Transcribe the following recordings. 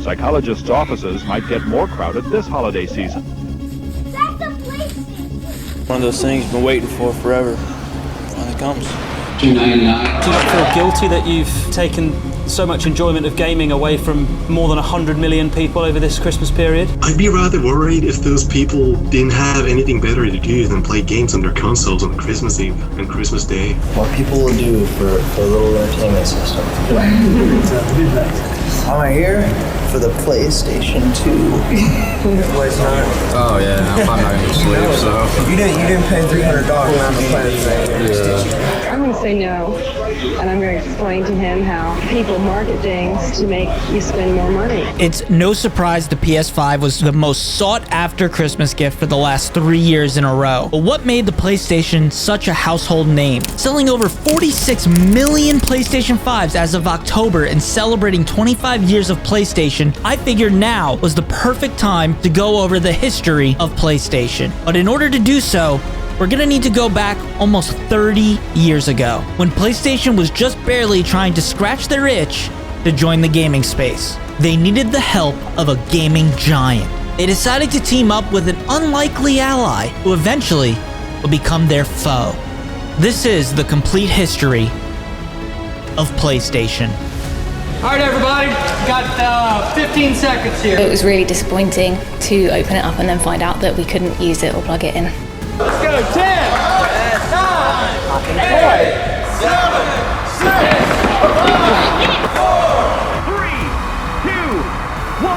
Psychologists' offices might get more crowded this holiday season. That's a PlayStation! One of those things you've been waiting for forever. Finally comes. $2.99. Do you not feel guilty that you've taken so much enjoyment of gaming away from more than 100 million people over this Christmas period? I'd be rather worried if those people didn't have anything better to do than play games on their consoles on Christmas Eve and Christmas Day. What people will do for a little entertainment system. I'm here for the PlayStation 2. Oh yeah, I'm not gonna sleep, so. You didn't pay $300 on the PlayStation. I'm going to say no, and I'm going to explain to him how people market things to make you spend more money. It's no surprise the PS5 was the most sought-after Christmas gift for the last 3 years in a row. But what made the PlayStation such a household name? Selling over 46 million PlayStation 5s as of October and celebrating 25 years of PlayStation, I figured now was the perfect time to go over the history of PlayStation. But in order to do so, we're gonna need to go back almost 30 years ago, when PlayStation was just barely trying to scratch their itch to join the gaming space. They needed the help of a gaming giant. They decided to team up with an unlikely ally who eventually would become their foe. This is the complete history of PlayStation. All right, everybody, got 15 seconds here. It was really disappointing to open it up and then find out that we couldn't use it or plug it in. Let's go, 10, 9, 8, 7, 6, 5, 4, 3, 2, 1,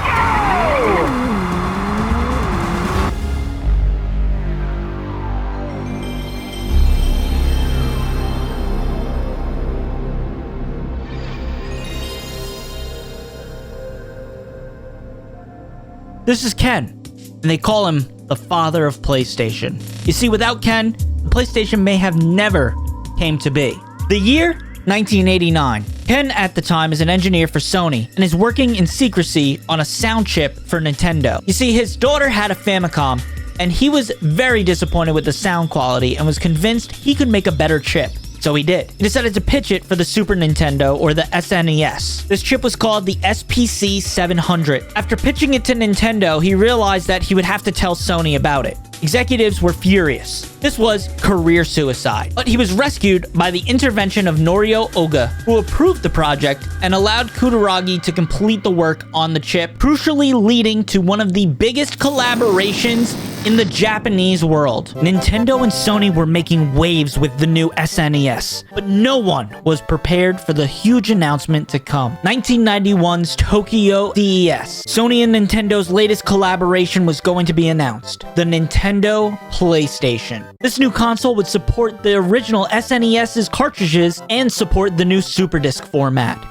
go! This is Ken, and they call him the father of PlayStation. You see, without Ken, the PlayStation may have never came to be. The year, 1989. Ken at the time is an engineer for Sony and is working in secrecy on a sound chip for Nintendo. You see, his daughter had a Famicom, and he was very disappointed with the sound quality and was convinced he could make a better chip. So he did. He decided to pitch it for the Super Nintendo, or the SNES. This chip was called the SPC 700. After pitching it to Nintendo, he realized that he would have to tell Sony about it. Executives were furious. This was career suicide. But he was rescued by the intervention of Norio Oga, who approved the project and allowed Kutaragi to complete the work on the chip, crucially leading to one of the biggest collaborations in the Japanese world. Nintendo and Sony were making waves with the new SNES, but no one was prepared for the huge announcement to come. 1991's Tokyo CES. Sony and Nintendo's latest collaboration was going to be announced. The Nintendo PlayStation. This new console would support the original SNES's cartridges and support the new Super Disc format.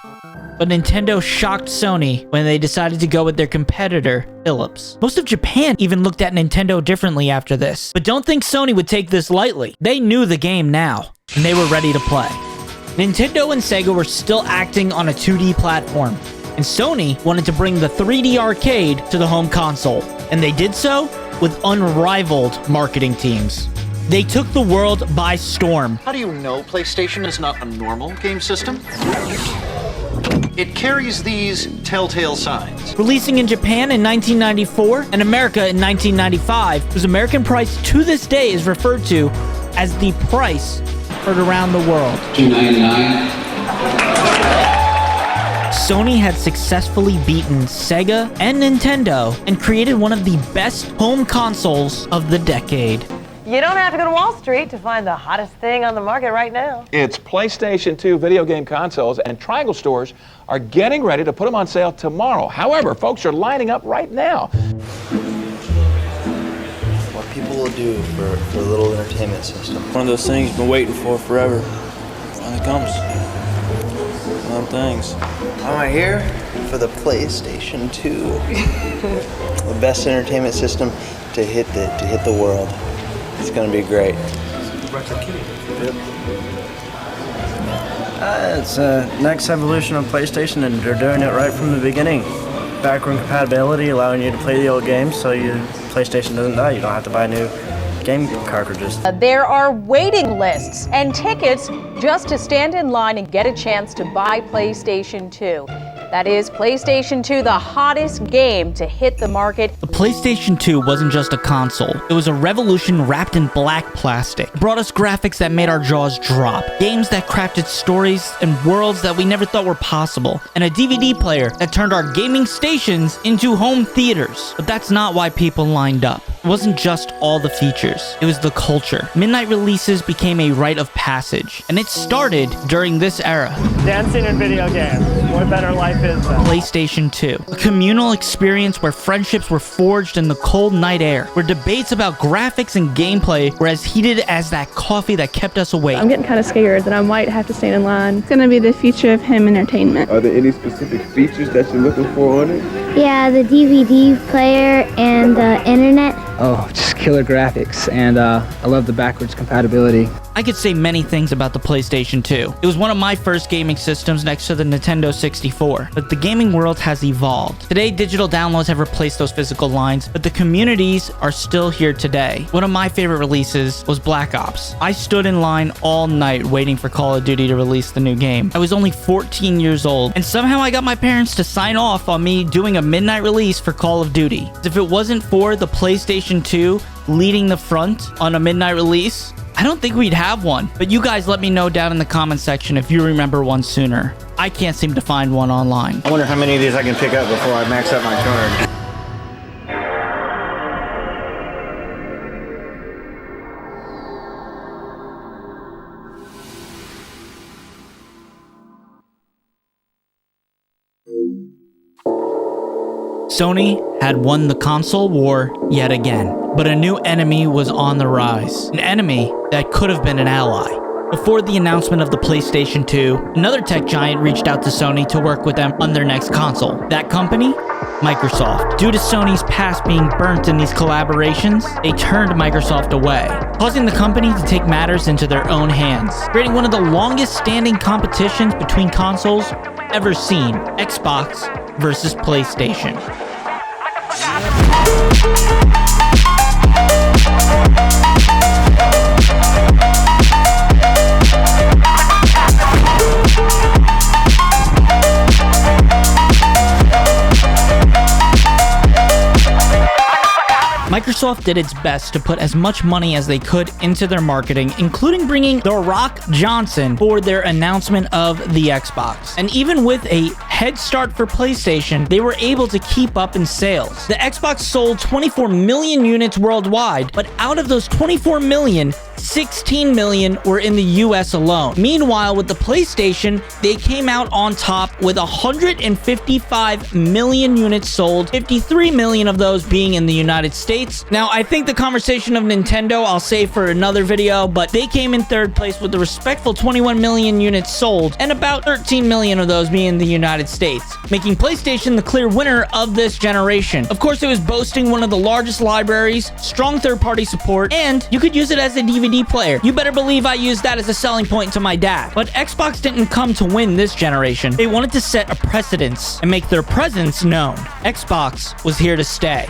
But Nintendo shocked Sony when they decided to go with their competitor, Philips. Most of Japan even looked at Nintendo differently after this. But don't think Sony would take this lightly. They knew the game now, and they were ready to play. Nintendo and Sega were still acting on a 2D platform, and Sony wanted to bring the 3D arcade to the home console. And they did so with unrivaled marketing teams. They took the world by storm. How do you know PlayStation is not a normal game system? It carries these telltale signs. Releasing in Japan in 1994 and America in 1995, whose American price to this day is referred to as the price heard around the world. $2.99. Sony had successfully beaten Sega and Nintendo and created one of the best home consoles of the decade. You don't have to go to Wall Street to find the hottest thing on the market right now. It's PlayStation 2 video game consoles, and Triangle stores are getting ready to put them on sale tomorrow. However, folks are lining up right now. What people will do for a little entertainment system. One of those things you've been waiting for forever. Finally comes. One of them things. I'm here for the PlayStation 2. The best entertainment system to hit the world. It's gonna be great. Yep. It's the next evolution of PlayStation, and they're doing it right from the beginning. Backward compatibility, allowing you to play the old games so your PlayStation doesn't die. You don't have to buy new game cartridges. There are waiting lists and tickets just to stand in line and get a chance to buy PlayStation 2. That is PlayStation 2, the hottest game to hit the market. The PlayStation 2 wasn't just a console. It was a revolution wrapped in black plastic. It brought us graphics that made our jaws drop, games that crafted stories and worlds that we never thought were possible, and a DVD player that turned our gaming stations into home theaters. But that's not why people lined up. It wasn't just all the features. It was the culture. Midnight releases became a rite of passage, and it started during this era. Dancing in video games. What better life is that? PlayStation 2. A communal experience where friendships were forged in the cold night air, where debates about graphics and gameplay were as heated as that coffee that kept us awake. I'm getting kind of scared that I might have to stand in line. It's going to be the future of home entertainment. Are there any specific features that you're looking for on it? Yeah, the DVD player and the internet. Oh, just killer graphics, and I love the backwards compatibility. I could say many things about the PlayStation 2. It was one of my first gaming systems next to the Nintendo 64, but the gaming world has evolved. Today, digital downloads have replaced those physical lines, but the communities are still here today. One of my favorite releases was Black Ops. I stood in line all night waiting for Call of Duty to release the new game. I was only 14 years old, and somehow I got my parents to sign off on me doing a midnight release for Call of Duty. If it wasn't for the PlayStation 2 leading the front on a midnight release, I don't think we'd have one. But you guys let me know down in the comment section if you remember one sooner. I can't seem to find one online. I wonder how many of these I can pick up before I max out my card. Sony had won the console war yet again, but a new enemy was on the rise. An enemy that could have been an ally. Before the announcement of the PlayStation 2, another tech giant reached out to Sony to work with them on their next console. That company? Microsoft. Due to Sony's past being burnt in these collaborations, they turned Microsoft away, causing the company to take matters into their own hands, creating one of the longest standing competitions between consoles ever seen: Xbox versus PlayStation. Microsoft did its best to put as much money as they could into their marketing, including bringing The Rock Johnson for their announcement of the Xbox. And even with a head start for PlayStation, they were able to keep up in sales. The Xbox sold 24 million units worldwide, but out of those 24 million, 16 million were in the US alone. Meanwhile, with the PlayStation, they came out on top with 155 million units sold, 53 million of those being in the United States. Now, I think the conversation of Nintendo I'll save for another video, but they came in third place with a respectful 21 million units sold, and about 13 million of those being in the United States, making PlayStation the clear winner of this generation. Of course, it was boasting one of the largest libraries, strong third-party support, and you could use it as a DVD player. You better believe I used that as a selling point to my dad. But Xbox didn't come to win this generation. They wanted to set a precedence and make their presence known. Xbox was here to stay.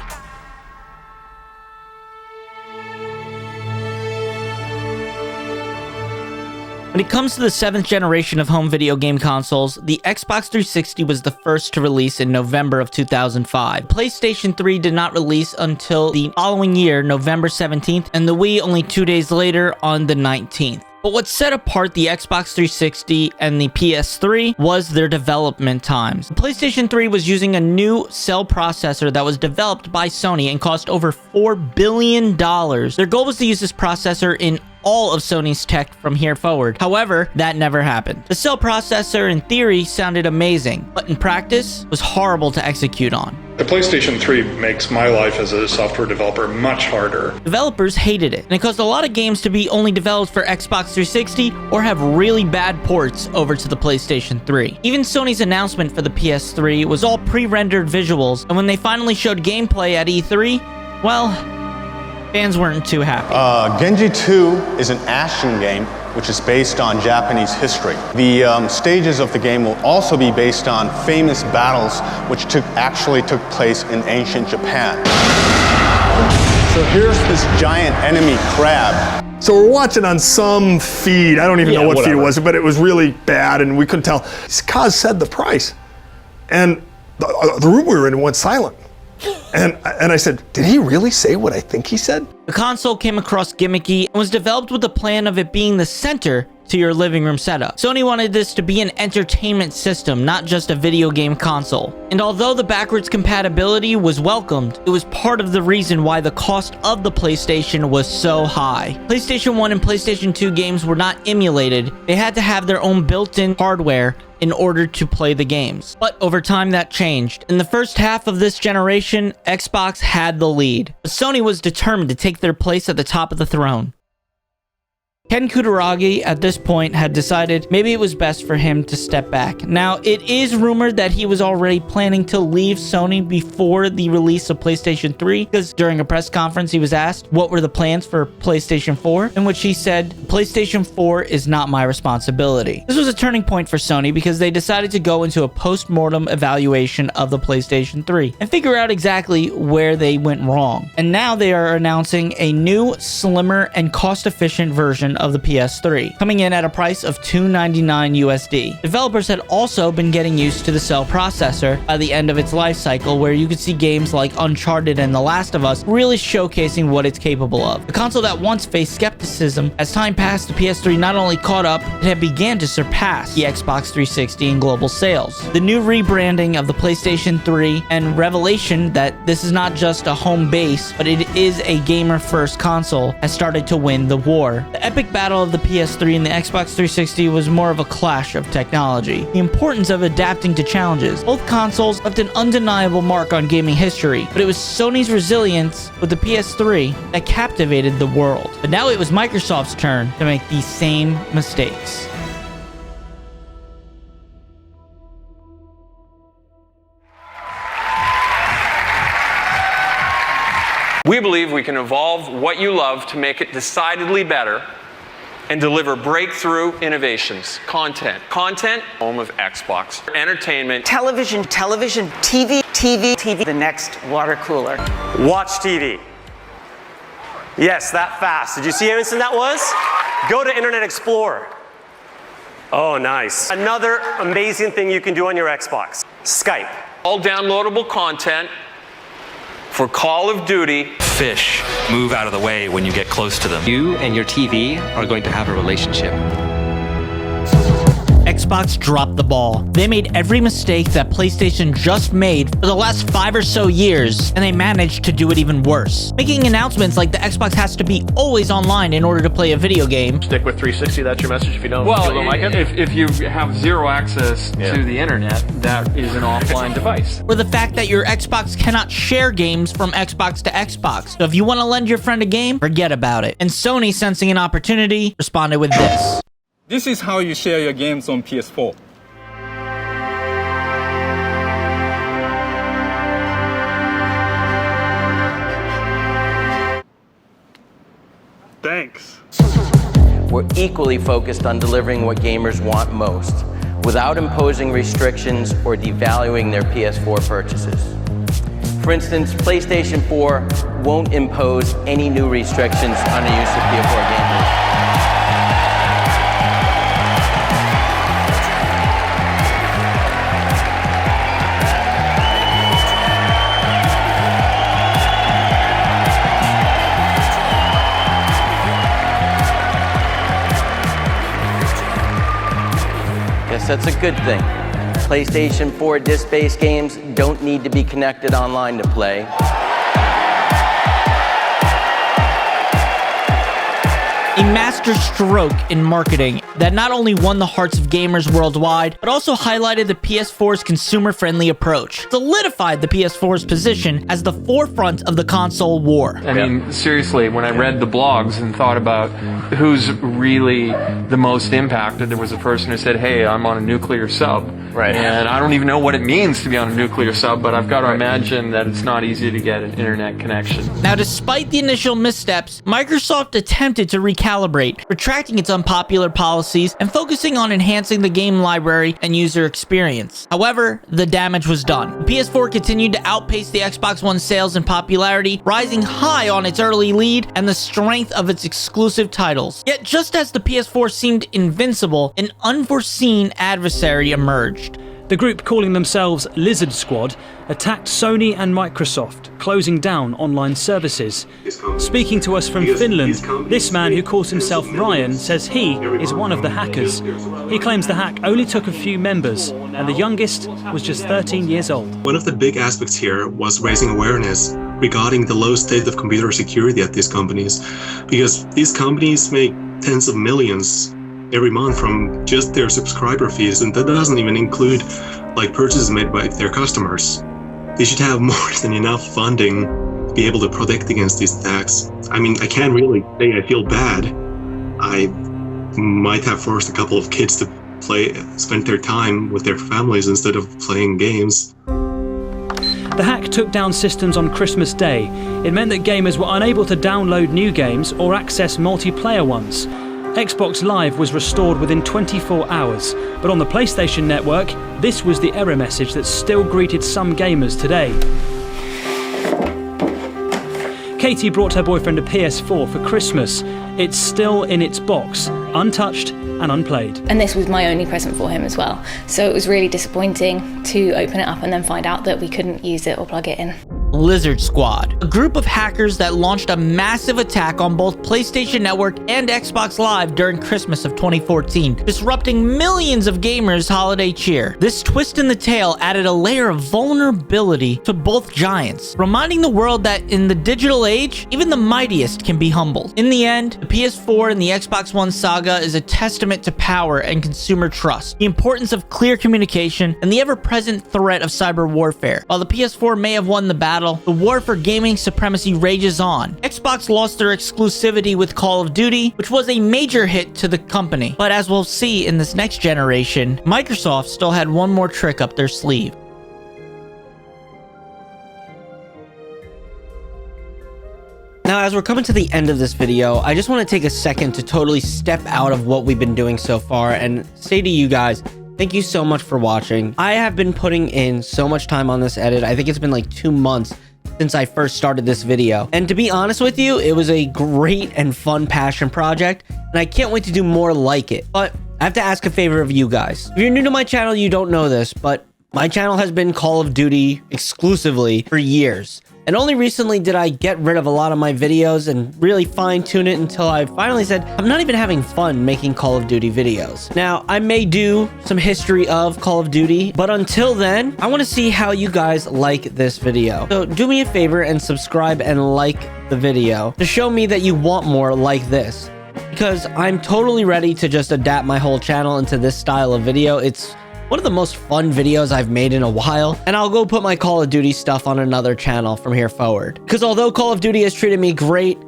When it comes to the 7th generation of home video game consoles, the Xbox 360 was the first to release in November of 2005. PlayStation 3 did not release until the following year, November 17th, and the Wii only 2 days later on the 19th. But what set apart the Xbox 360 and the PS3 was their development times. The PlayStation 3 was using a new cell processor that was developed by Sony and cost over $4 billion. Their goal was to use this processor in all of Sony's tech from here forward. However, that never happened. The cell processor in theory sounded amazing, but in practice was horrible to execute on. The PlayStation 3 makes my life as a software developer much harder. Developers hated it, and it caused a lot of games to be only developed for Xbox 360 or have really bad ports over to the PlayStation 3. Even Sony's announcement for the PS3 was all pre-rendered visuals, and when they finally showed gameplay at E3, well, fans weren't too happy. Genji 2 is an action game which is based on Japanese history. The stages of the game will also be based on famous battles which actually took place in ancient Japan. So here's this giant enemy crab. So we're watching on some feed, I don't even know what feed it was, but it was really bad and we couldn't tell. Kaz said the price. And the room we were in went silent. And I said, did he really say what I think he said? The console came across gimmicky and was developed with the plan of it being the center to your living room setup. Sony wanted this to be an entertainment system, not just a video game console. And although the backwards compatibility was welcomed, it was part of the reason why the cost of the PlayStation was so high. PlayStation 1 and PlayStation 2 games were not emulated. They had to have their own built-in hardware in order to play the games. But over time that changed. In the first half of this generation, Xbox had the lead. But Sony was determined to take their place at the top of the throne. Ken Kutaragi at this point had decided maybe it was best for him to step back. Now, it is rumored that he was already planning to leave Sony before the release of PlayStation 3, because during a press conference he was asked what were the plans for PlayStation 4, in which he said, PlayStation 4 is not my responsibility. This was a turning point for Sony because they decided to go into a post-mortem evaluation of the PlayStation 3 and figure out exactly where they went wrong. And now they are announcing a new, slimmer, and cost-efficient version of the PS3, coming in at a price of $299 USD. Developers had also been getting used to the cell processor by the end of its life cycle, where you could see games like Uncharted and The Last of Us really showcasing what it's capable of. A console that once faced skepticism, as time passed, the PS3 not only caught up, it had began to surpass the Xbox 360 in global sales. The new rebranding of the PlayStation 3 and revelation that this is not just a home base, but it is a gamer-first console has started to win the war. The epic battle of the PS3 and the Xbox 360 was more of a clash of technology. The importance of adapting to challenges. Both consoles left an undeniable mark on gaming history, but it was Sony's resilience with the PS3 that captivated the world. But now it was Microsoft's turn to make these same mistakes. We believe we can evolve what you love to make it decidedly better and deliver breakthrough innovations. Content, home of Xbox. Entertainment. Television, TV, the next water cooler. Watch TV. Yes, that fast. Did you see how instant that was? Go to Internet Explorer. Oh, nice. Another amazing thing you can do on your Xbox. Skype. All downloadable content for Call of Duty. Fish move out of the way when you get close to them. You and your TV are going to have a relationship. Xbox dropped the ball. They made every mistake that PlayStation just made for the last 5 or so years, and they managed to do it even worse. Making announcements like the Xbox has to be always online in order to play a video game. Stick with 360, that's your message if you don't, like it? If you have zero access to the internet, that is an offline device. Or the fact that your Xbox cannot share games from Xbox to Xbox. So if you want to lend your friend a game, forget about it. And Sony, sensing an opportunity, responded with this. This is how you share your games on PS4. Thanks. We're equally focused on delivering what gamers want most, without imposing restrictions or devaluing their PS4 purchases. For instance, PlayStation 4 won't impose any new restrictions on the use of PS4 gamers. Yes, that's a good thing. PlayStation 4 disc-based games don't need to be connected online to play. A masterstroke in marketing that not only won the hearts of gamers worldwide, but also highlighted the PS4's consumer-friendly approach, solidified the PS4's position as the forefront of the console war. I mean, seriously, when I read the blogs and thought about who's really the most impacted, there was a person who said, hey, I'm on a nuclear sub. Right. And I don't even know what it means to be on a nuclear sub, but I've got to imagine that it's not easy to get an internet connection. Now, despite the initial missteps, Microsoft attempted to recalibrate, retracting its unpopular policies and focusing on enhancing the game library and user experience. However, the damage was done. The PS4 continued to outpace the Xbox One sales and popularity, rising high on its early lead and the strength of its exclusive titles. Yet, just as the PS4 seemed invincible, an unforeseen adversary emerged. The group, calling themselves Lizard Squad, attacked Sony and Microsoft, closing down online services. Speaking to us from Finland, this man, who calls himself Ryan, says he is one of the hackers. He claims the hack only took a few members, and the youngest was just 13 years old. One of the big aspects here was raising awareness regarding the low state of computer security at these companies, because these companies make tens of millions every month from just their subscriber fees, and that doesn't even include like purchases made by their customers. They should have more than enough funding to be able to protect against these attacks. I mean, I can't really say I feel bad. I might have forced a couple of kids to spend their time with their families instead of playing games. The hack took down systems on Christmas Day. It meant that gamers were unable to download new games or access multiplayer ones. Xbox Live was restored within 24 hours, but on the PlayStation Network, this was the error message that still greeted some gamers today. Katie brought her boyfriend a PS4 for Christmas. It's still in its box, untouched and unplayed. And this was my only present for him as well. So it was really disappointing to open it up and then find out that we couldn't use it or plug it in. Lizard Squad, a group of hackers that launched a massive attack on both PlayStation Network and Xbox Live during Christmas of 2014, disrupting millions of gamers' holiday cheer. This twist in the tale added a layer of vulnerability to both giants, reminding the world that in the digital age, even the mightiest can be humbled. In the end, the PS4 and the Xbox One saga is a testament to power and consumer trust, the importance of clear communication, and the ever-present threat of cyber warfare. While the PS4 may have won the battle, the war for gaming supremacy rages on. Xbox lost their exclusivity with Call of Duty, which was a major hit to the company. But as we'll see in this next generation, Microsoft still had one more trick up their sleeve. Now, as we're coming to the end of this video, I just want to take a second to totally step out of what we've been doing so far and say to you guys, thank you so much for watching. I have been putting in so much time on this edit. I think it's been like 2 months since I first started this video. And to be honest with you, it was a great and fun passion project, and I can't wait to do more like it. But I have to ask a favor of you guys. If you're new to my channel, you don't know this, but my channel has been Call of Duty exclusively for years. And only recently did I get rid of a lot of my videos and really fine-tune it until I finally said, I'm not even having fun making Call of Duty videos. Now, I may do some history of Call of Duty, but until then, I want to see how you guys like this video. So do me a favor and subscribe and like the video to show me that you want more like this, because I'm totally ready to just adapt my whole channel into this style of video. It's one of the most fun videos I've made in a while, and I'll go put my Call of Duty stuff on another channel from here forward. Because although Call of Duty has treated me great,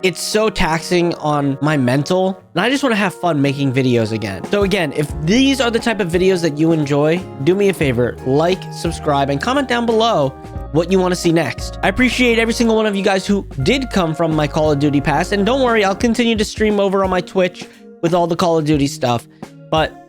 it's so taxing on my mental, and I just want to have fun making videos again. So again, if these are the type of videos that you enjoy, do me a favor, like, subscribe, and comment down below what you want to see next. I appreciate every single one of you guys who did come from my Call of Duty past, and don't worry, I'll continue to stream over on my Twitch with all the Call of Duty stuff, but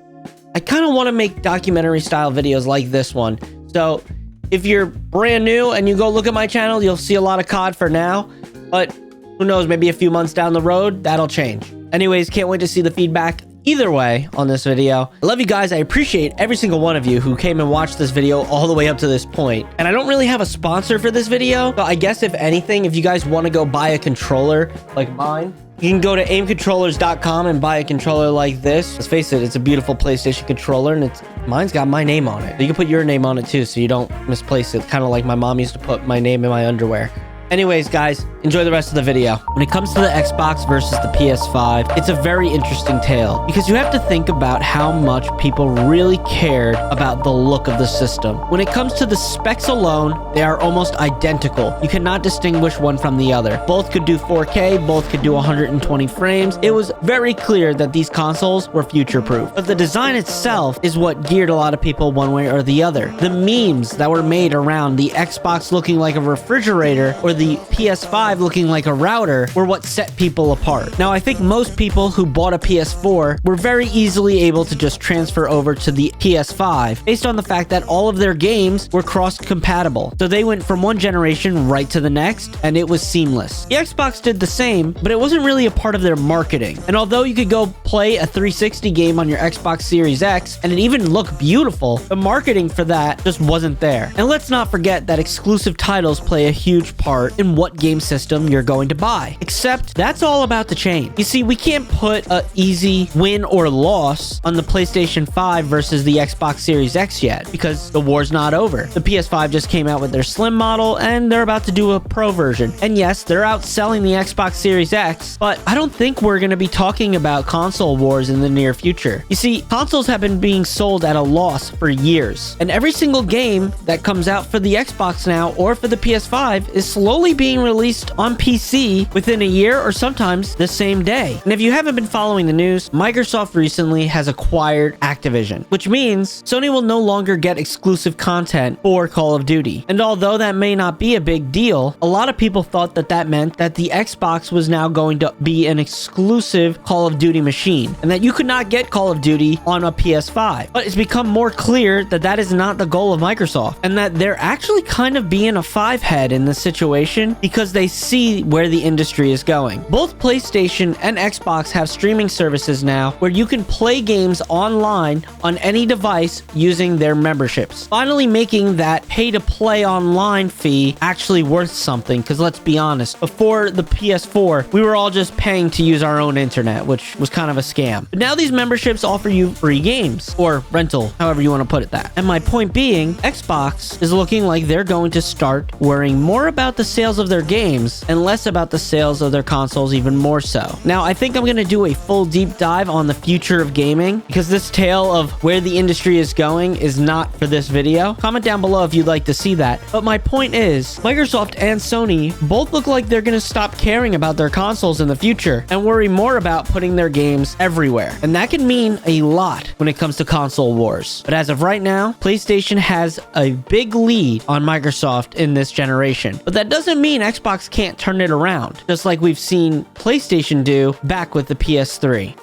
I kind of want to make documentary style videos like this one. So if you're brand new and you go look at my channel, you'll see a lot of COD for now, but who knows, maybe a few months down the road, that'll change. Anyways, can't wait to see the feedback either way on this video. I love you guys. I appreciate every single one of you who came and watched this video all the way up to this point. And I don't really have a sponsor for this video, so I guess if anything, if you guys want to go buy a controller like mine, you can go to aimcontrollers.com and buy a controller like this. Let's face it, it's a beautiful PlayStation controller, and mine's got my name on it. So you can put your name on it too, so you don't misplace it. Kind of like my mom used to put my name in my underwear. Anyways, guys, enjoy the rest of the video. When it comes to the Xbox versus the PS5, it's a very interesting tale because you have to think about how much people really cared about the look of the system. When it comes to the specs alone, they are almost identical. You cannot distinguish one from the other. Both could do 4K, both could do 120 frames. It was very clear that these consoles were future-proof. But the design itself is what geared a lot of people one way or the other. The memes that were made around the Xbox looking like a refrigerator or the PS5 PS5 looking like a router were what set people apart. Now, I think most people who bought a PS4 were very easily able to just transfer over to the PS5 based on the fact that all of their games were cross-compatible. So they went from one generation right to the next, and it was seamless. The Xbox did the same, but it wasn't really a part of their marketing. And although you could go play a 360 game on your Xbox Series X, and it even looked beautiful, the marketing for that just wasn't there. And let's not forget that exclusive titles play a huge part in what game system you're going to buy. Except that's all about to change. You see, we can't put an easy win or loss on the PlayStation 5 versus the Xbox Series X yet, because the war's not over. The PS5 just came out with their slim model, and they're about to do a pro version. And yes, they're outselling the Xbox Series X, but I don't think we're going to be talking about console wars in the near future. You see, consoles have been being sold at a loss for years, and every single game that comes out for the Xbox now or for the PS5 is slowly being released on PC within a year or sometimes the same day. And if you haven't been following the news, Microsoft recently has acquired Activision, which means Sony will no longer get exclusive content for Call of Duty. And although that may not be a big deal, a lot of people thought that that meant that the Xbox was now going to be an exclusive Call of Duty machine and that you could not get Call of Duty on a PS5. But it's become more clear that that is not the goal of Microsoft and that they're actually kind of being a five-head in this situation because they see where the industry is going. Both PlayStation and Xbox have streaming services now where you can play games online on any device using their memberships, finally making that pay-to-play online fee actually worth something. Because let's be honest, before the PS4, we were all just paying to use our own internet, which was kind of a scam. But now these memberships offer you free games, or rental, however you want to put it that. And my point being, Xbox is looking like they're going to start worrying more about the sales of their games and less about the sales of their consoles, even more so. Now, I think I'm going to do a full deep dive on the future of gaming because this tale of where the industry is going is not for this video. Comment down below if you'd like to see that. But my point is, Microsoft and Sony both look like they're going to stop caring about their consoles in the future and worry more about putting their games everywhere. And that can mean a lot when it comes to console wars. But as of right now, PlayStation has a big lead on Microsoft in this generation. But that doesn't mean Xbox can't turn it around, just like we've seen PlayStation do back with the PS3.